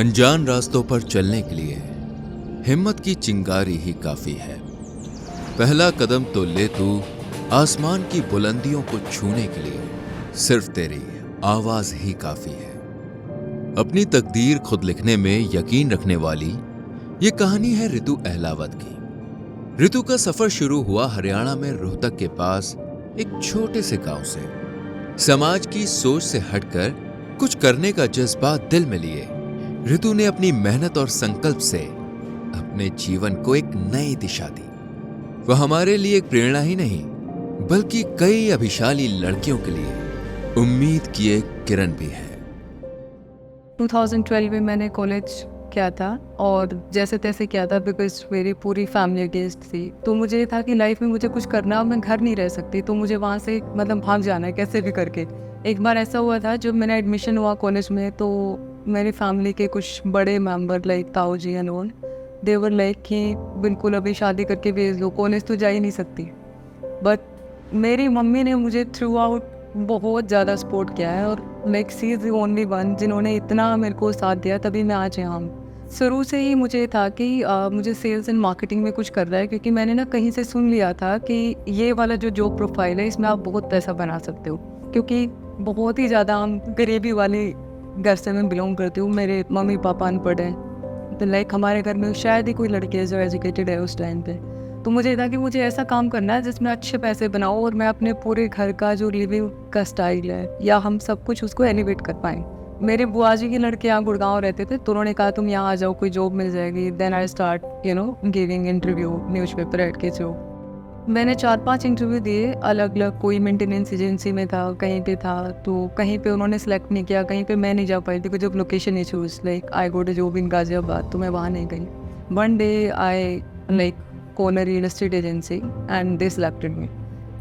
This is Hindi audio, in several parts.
अनजान रास्तों पर चलने के लिए हिम्मत की चिंगारी ही काफी है। पहला कदम तो ले तू आसमान की बुलंदियों को छूने के लिए सिर्फ तेरी आवाज ही काफी है। अपनी तकदीर खुद लिखने में यकीन रखने वाली ये कहानी है ऋतु अहलावत की। ऋतु का सफर शुरू हुआ हरियाणा में रोहतक के पास एक छोटे से गांव से। समाज की सोच से हटकर कुछ करने का जज्बा दिल में लिए ऋतु ने अपनी मेहनत और संकल्प से अपने जीवन को एक नई दिशा दी। वह हमारे लिए एक प्रेरणा ही नहीं बल्कि कई अभिशाली लड़कियों के लिए उम्मीद की एक किरण भी है। 2012 में मैंने कॉलेज किया था और जैसे तैसे किया था बिकॉज मेरी पूरी फैमिली अगेंस्ट थी। तो मुझे ये था कि लाइफ में मुझे कुछ करना, मैं घर नहीं रह सकती, तो मुझे वहाँ से भाग जाना है कैसे भी करके। एक बार ऐसा हुआ था जब मैंने एडमिशन हुआ कॉलेज में, तो मेरी फैमिली के कुछ बड़े मेंबर लाइक ताऊ जी and all, they were like कि बिल्कुल अभी शादी करके भेज दो, कॉलेज तो जा ही नहीं सकती। बट मेरी मम्मी ने मुझे थ्रू आउट बहुत ज़्यादा सपोर्ट किया है और like she is the only one जिन्होंने इतना मेरे को साथ दिया, तभी मैं आज यहाँ हूँ। शुरू से ही मुझे था कि मुझे सेल्स एंड मार्केटिंग में कुछ कर रहा है, क्योंकि मैंने ना कहीं से सुन लिया था कि ये वाला जो जॉब प्रोफाइल है इसमें आप बहुत पैसा बना सकते हो, क्योंकि बहुत ही ज़्यादा हम गरीबी वाले घर से मैं बिलोंग करती हूँ। मेरे मम्मी पापा अनपढ़ हैं, तो लाइक हमारे घर में शायद ही कोई लड़की है जो एजुकेटेड है उस टाइम पे। तो मुझे था कि मुझे ऐसा काम करना है जिसमें अच्छे पैसे बनाओ और मैं अपने पूरे घर का जो लिविंग का स्टाइल है या हम सब कुछ उसको एलिवेट कर पाएँ। मेरे बुआ जी के लड़के यहाँ गुड़गांव रहते थे, तो उन्होंने कहा तुम यहाँ आ जाओ, कोई जॉब मिल जाएगी। Then I start giving interview newspaper ad के थ्रू। मैंने 4-5 इंटरव्यू दिए अलग अलग, कोई मेंटेनेंस एजेंसी में था, कहीं पे था, तो कहीं पे उन्होंने सेलेक्ट नहीं किया, कहीं पे मैं नहीं जा पाई थी जब location issues, like I go to job in Ghaziabad, तो मैं वहाँ नहीं गई। One day I like call a real estate agency and they selected me.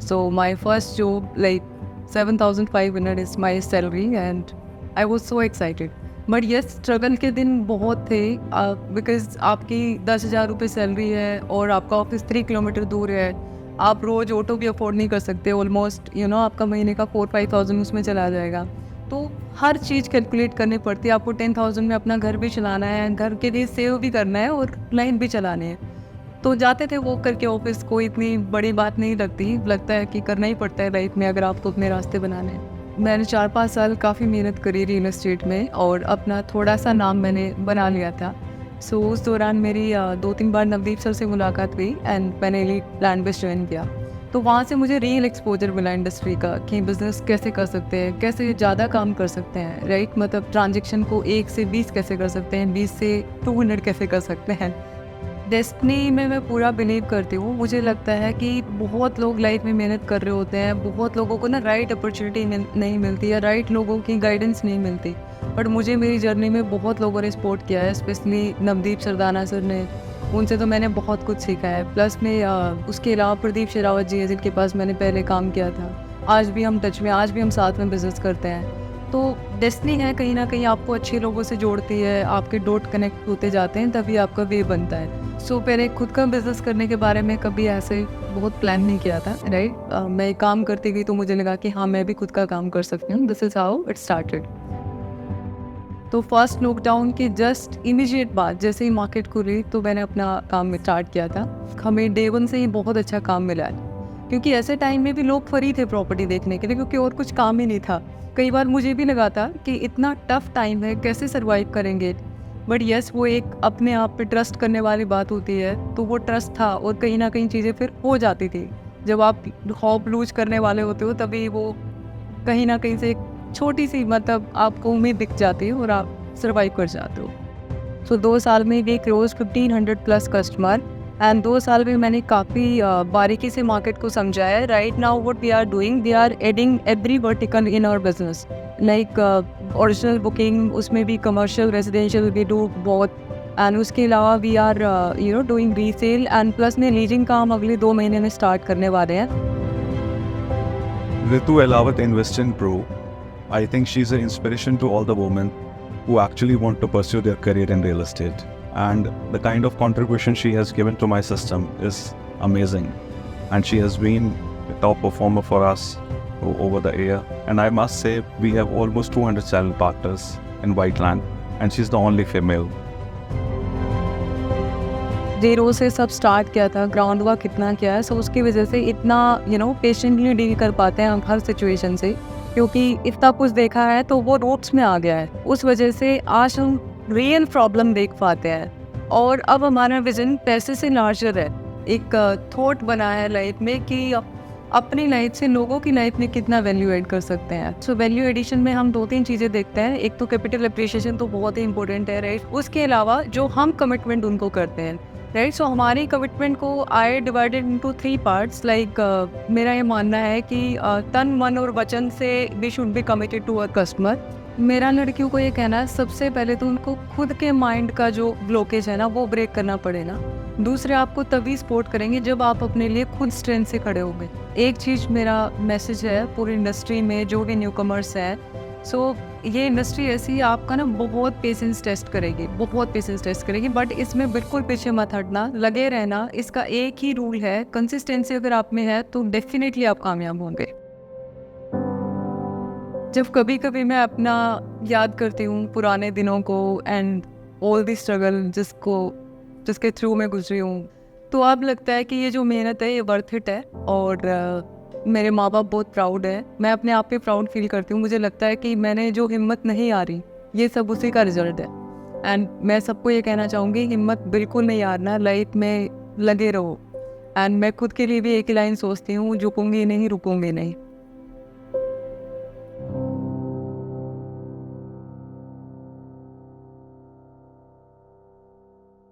So my first job like 7,500 is my salary and I was so excited. But yes, struggle के दिन बहुत थे बिकॉज आपकी 10,000 रुपये सैलरी है और आपका ऑफिस 3 किलोमीटर दूर है। आप रोज़ ऑटो भी अफोर्ड नहीं कर सकते, ऑलमोस्ट आपका महीने का 4-5,000 उसमें चला जाएगा। तो हर चीज़ कैलकुलेट करनी पड़ती है आपको। 10,000 में अपना घर भी चलाना है, घर के लिए सेव भी करना है और लाइन भी चलाने हैं। तो जाते थे वॉक करके ऑफिस, कोई इतनी बड़ी बात नहीं लगता है कि करना ही पड़ता है लाइफ में अगर आपको अपने रास्ते बनाने हैं। मैंने 4-5 साल काफ़ी मेहनत करी रियल एस्टेट में और अपना थोड़ा सा नाम मैंने बना लिया था। सो उस दौरान मेरी 2-3 बार नवदीप सर से मुलाकात हुई एंड मैंने एलीट प्लान बेस ज्वाइन किया। तो वहाँ से मुझे रियल एक्सपोजर मिला इंडस्ट्री का कि बिज़नेस कैसे कर सकते हैं, कैसे ज़्यादा काम कर सकते हैं, राइट। ट्रांजेक्शन को 1 से 20 कैसे कर सकते हैं, 20 से 200 कैसे कर सकते हैं। डेस्टिनी में मैं पूरा बिलीव करती हूँ। मुझे लगता है कि बहुत लोग लाइफ में मेहनत कर रहे होते हैं, बहुत लोगों को ना राइट अपॉर्चुनिटी नहीं मिलती या राइट लोगों की गाइडेंस नहीं मिलती। बट मुझे मेरी जर्नी में बहुत लोगों ने सपोर्ट किया है, स्पेशली नवदीप सरदाना सर ने, उनसे तो मैंने बहुत कुछ सीखा है। प्लस में उसके अलावा प्रदीप शेरावत जी है जिनके पास मैंने पहले काम किया था। आज भी हम टच में, आज भी हम साथ में बिज़नेस करते हैं। तो डेस्टिनी है कहीं ना कहीं आपको अच्छे लोगों से जोड़ती है, आपके डॉट कनेक्ट होते जाते हैं, तभी आपका वे बनता है। सो पहले खुद का बिज़नेस करने के बारे में कभी ऐसे बहुत प्लान नहीं किया था, राइट। मैं काम करती गई तो मुझे लगा कि हाँ मैं भी खुद का काम कर सकती हूँ। This is how it started. तो फर्स्ट लॉकडाउन के जस्ट इमीडिएट बाद जैसे ही मार्केट खुली तो मैंने अपना काम स्टार्ट किया था। हमें डे 1 से ही बहुत अच्छा काम मिला है, क्योंकि ऐसे टाइम में भी लोग फ्री थे प्रॉपर्टी देखने के लिए, क्योंकि और कुछ काम ही नहीं था। कई बार मुझे भी लगा था कि इतना टफ टाइम है, कैसे सर्वाइव करेंगे। बट यस, वो एक अपने आप पे ट्रस्ट करने वाली बात होती है, तो वो ट्रस्ट था और कहीं ना कहीं चीज़ें फिर हो जाती थी। जब आप होप लूज करने वाले होते हो तभी वो कहीं ना कहीं से एक छोटी सी आपको उम्मीद दिख जाती है और आप सर्वाइव कर जाते हो। सो 2 साल में वी क्लोज 1500+ कस्टमर एंड 2 साल में मैंने काफ़ी बारीकी से मार्केट को समझा है। Right now what we are doing, we are adding every vertical in our business, like original booking, उसमें भी commercial residential we do both. And उसके अलावा we are doing resale and plus में लीजिंग का हम अगले 2 महीने में स्टार्ट करने वाले हैं। Ritu Ahlawat Invest in Pro. I think she's an inspiration to all the women who actually want to pursue their career in real estate. And the kind of contribution she has given to my system is amazing. And she has been a top performer for us over the year. And I must say, we have almost 200 channel partners in Whiteland. and she's the only female. 0 से सब स्टार्ट किया था, ग्राउंड वर्क कितना किया है, सो उसकी वजह से इतना पेशेंटली डील कर पाते हैं हम हर सिचुएशन से, क्योंकि इतना कुछ देखा है तो वो रूट्स में आ गया है। उस वजह से आज हम रियल प्रॉब्लम देख पाते हैं और अब हमारा विजन पैसे से लार्जर है। एक थॉट बना है लाइफ में कि अपनी लाइफ से लोगों की लाइफ में कितना वैल्यू ऐड कर सकते हैं। सो वैल्यू एडिशन में हम 2-3 चीज़ें देखते हैं। एक तो कैपिटल अप्रिशिएशन तो बहुत ही इंपॉर्टेंट है, राइट। उसके अलावा जो हम कमिटमेंट उनको करते हैं, राइट। सो हमारी कमिटमेंट को I divided into 3 parts. Like मेरा ये मानना है कि तन मन और वचन से we should be committed to our customer. मेरा लड़कियों को ये कहना है, सबसे पहले तो उनको खुद के माइंड का जो ब्लॉकेज है ना वो ब्रेक करना पड़ेगा। दूसरे आपको तभी सपोर्ट करेंगे जब आप अपने लिए खुद स्ट्रेंथ से खड़े होंगे। एक चीज़ मेरा मैसेज है पूरी इंडस्ट्री में जो भी न्यू कमर्स है, सो ये इंडस्ट्री ऐसी आपका ना बहुत पेशेंस टेस्ट करेगी, बहुत पेशेंस टेस्ट करेगी, बट इसमें बिल्कुल पीछे मत हटना, लगे रहना। इसका एक ही रूल है, कंसिस्टेंसी अगर आप में है तो डेफिनेटली आप कामयाब होंगे। जब कभी कभी मैं अपना याद करती हूँ पुराने दिनों को एंड ऑल दी स्ट्रगल जिसके थ्रू मैं गुजरी हूँ, तो अब लगता है कि ये जो मेहनत है ये वर्थ इट है। और मेरे माँ बाप बहुत प्राउड है, मैं अपने आप पे प्राउड फील करती हूँ। मुझे लगता है कि मैंने जो हिम्मत नहीं आ रही ये सब उसी का रिजल्ट है। एंड मैं सबको ये कहना चाहूँगी, हिम्मत बिल्कुल नहीं हारना, लाइफ में लगे रहो। एंड मैं खुद के लिए भी एक ही लाइन सोचती हूँ, झुकूंगी नहीं, रुकूंगी नहीं।